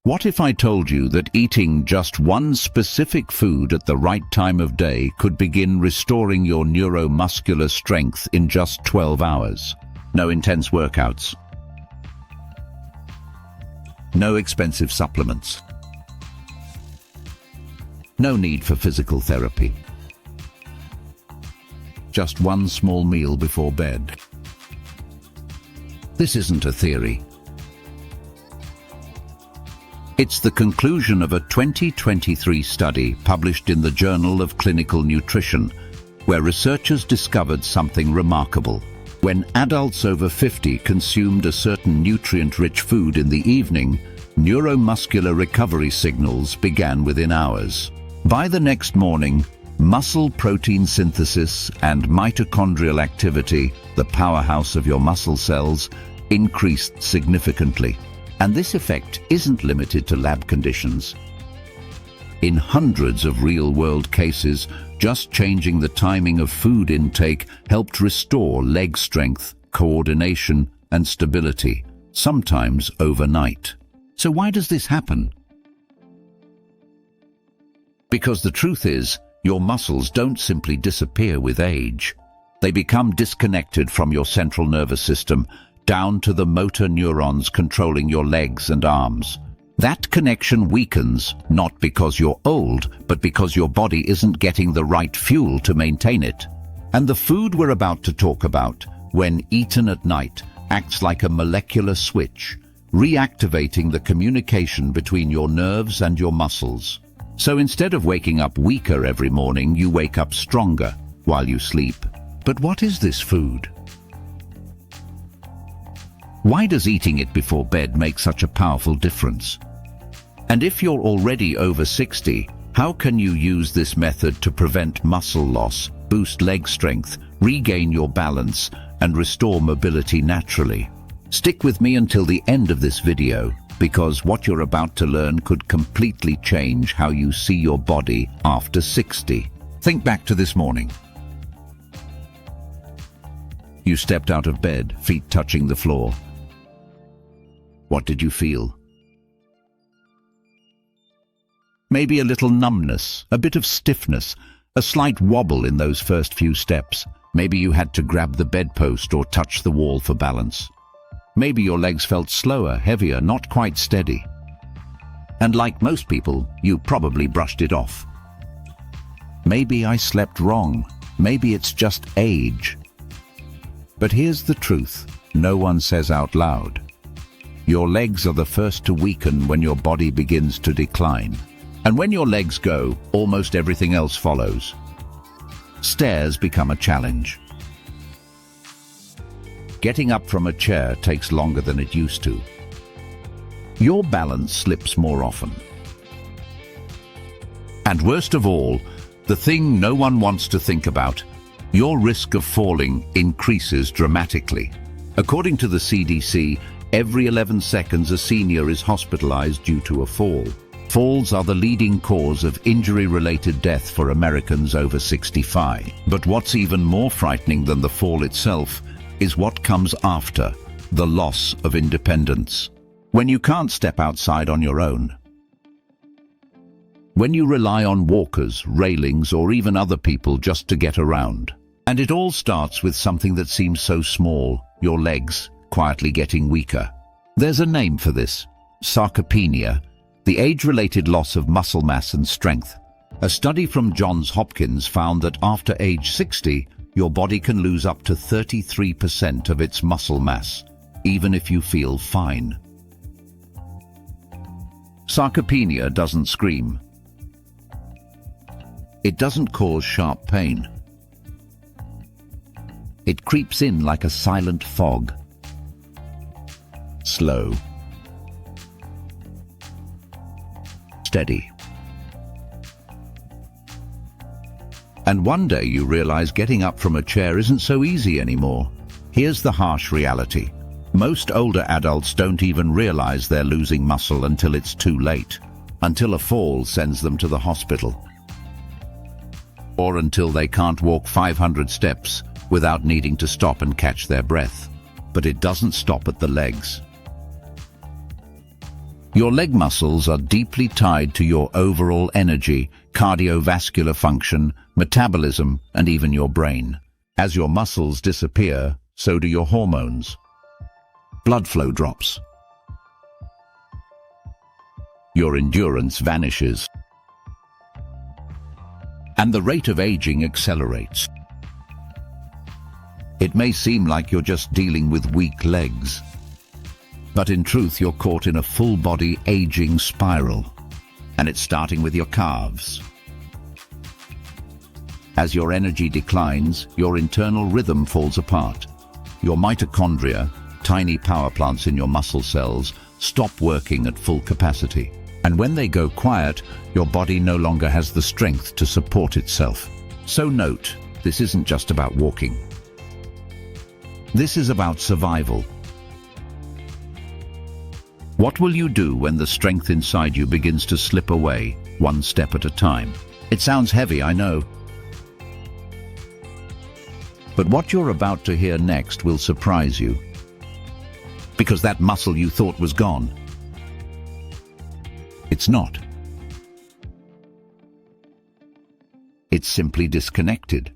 What if I told you that eating just one specific food at the right time of day could begin restoring your neuromuscular strength in just 12 hours? No intense workouts. No expensive supplements. No need for physical therapy. Just one small meal before bed. This isn't a theory. It's the conclusion of a 2023 study published in the Journal of Clinical Nutrition, where researchers discovered something remarkable. When adults over 50 consumed a certain nutrient-rich food in the evening, neuromuscular recovery signals began within hours. By the next morning, muscle protein synthesis and mitochondrial activity, the powerhouse of your muscle cells, increased significantly. And this effect isn't limited to lab conditions. In hundreds of real-world cases, just changing the timing of food intake helped restore leg strength, coordination, and stability, sometimes overnight. So why does this happen? Because the truth is, your muscles don't simply disappear with age. They become disconnected from your central nervous system, down to the motor neurons controlling your legs and arms. That connection weakens, not because you're old, but because your body isn't getting the right fuel to maintain it. And the food we're about to talk about, when eaten at night, acts like a molecular switch, reactivating the communication between your nerves and your muscles. So instead of waking up weaker every morning, you wake up stronger while you sleep. But what is this food? Why does eating it before bed make such a powerful difference? And if you're already over 60, how can you use this method to prevent muscle loss, boost leg strength, regain your balance, and restore mobility naturally? Stick with me until the end of this video, because what you're about to learn could completely change how you see your body after 60. Think back to this morning. You stepped out of bed, feet touching the floor. What did you feel? Maybe a little numbness, a bit of stiffness, a slight wobble in those first few steps. Maybe you had to grab the bedpost or touch the wall for balance. Maybe your legs felt slower, heavier, not quite steady. And like most people, you probably brushed it off. Maybe I slept wrong. Maybe it's just age. But here's the truth no one says out loud. Your legs are the first to weaken when your body begins to decline. And when your legs go, almost everything else follows. Stairs become a challenge. Getting up from a chair takes longer than it used to. Your balance slips more often. And worst of all, the thing no one wants to think about, your risk of falling increases dramatically. According to the CDC, every 11 seconds a senior is hospitalized due to a fall. Falls are the leading cause of injury-related death for Americans over 65. But what's even more frightening than the fall itself is what comes after, the loss of independence. When you can't step outside on your own. When you rely on walkers, railings, or even other people just to get around. And it all starts with something that seems so small, your legs quietly getting weaker. There's a name for this: sarcopenia, the age-related loss of muscle mass and strength. A study from Johns Hopkins found that after age 60, your body can lose up to 33% of its muscle mass, even if you feel fine. Sarcopenia doesn't scream. It doesn't cause sharp pain. It creeps in like a silent fog. Slow. Steady. And one day you realize getting up from a chair isn't so easy anymore. Here's the harsh reality. Most older adults don't even realize they're losing muscle until it's too late. Until a fall sends them to the hospital. Or until they can't walk 500 steps without needing to stop and catch their breath. But it doesn't stop at the legs. Your leg muscles are deeply tied to your overall energy, cardiovascular function, metabolism, and even your brain. As your muscles disappear, so do your hormones. Blood flow drops. Your endurance vanishes. And the rate of aging accelerates. It may seem like you're just dealing with weak legs, but in truth you're caught in a full-body aging spiral, and it's starting with your calves. As your energy declines, your internal rhythm falls apart. Your mitochondria, tiny power plants in your muscle cells, stop working at full capacity. And when they go quiet, your body no longer has the strength to support itself. So note, this isn't just about walking. This is about survival. What will you do when the strength inside you begins to slip away, one step at a time? It sounds heavy, I know. But what you're about to hear next will surprise you. Because that muscle you thought was gone, it's not. It's simply disconnected.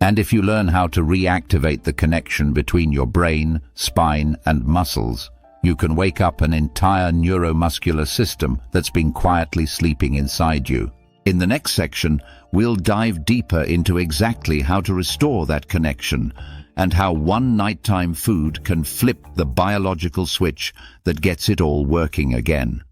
And if you learn how to reactivate the connection between your brain, spine, and muscles, you can wake up an entire neuromuscular system that's been quietly sleeping inside you. In the next section, we'll dive deeper into exactly how to restore that connection and how one nighttime food can flip the biological switch that gets it all working again.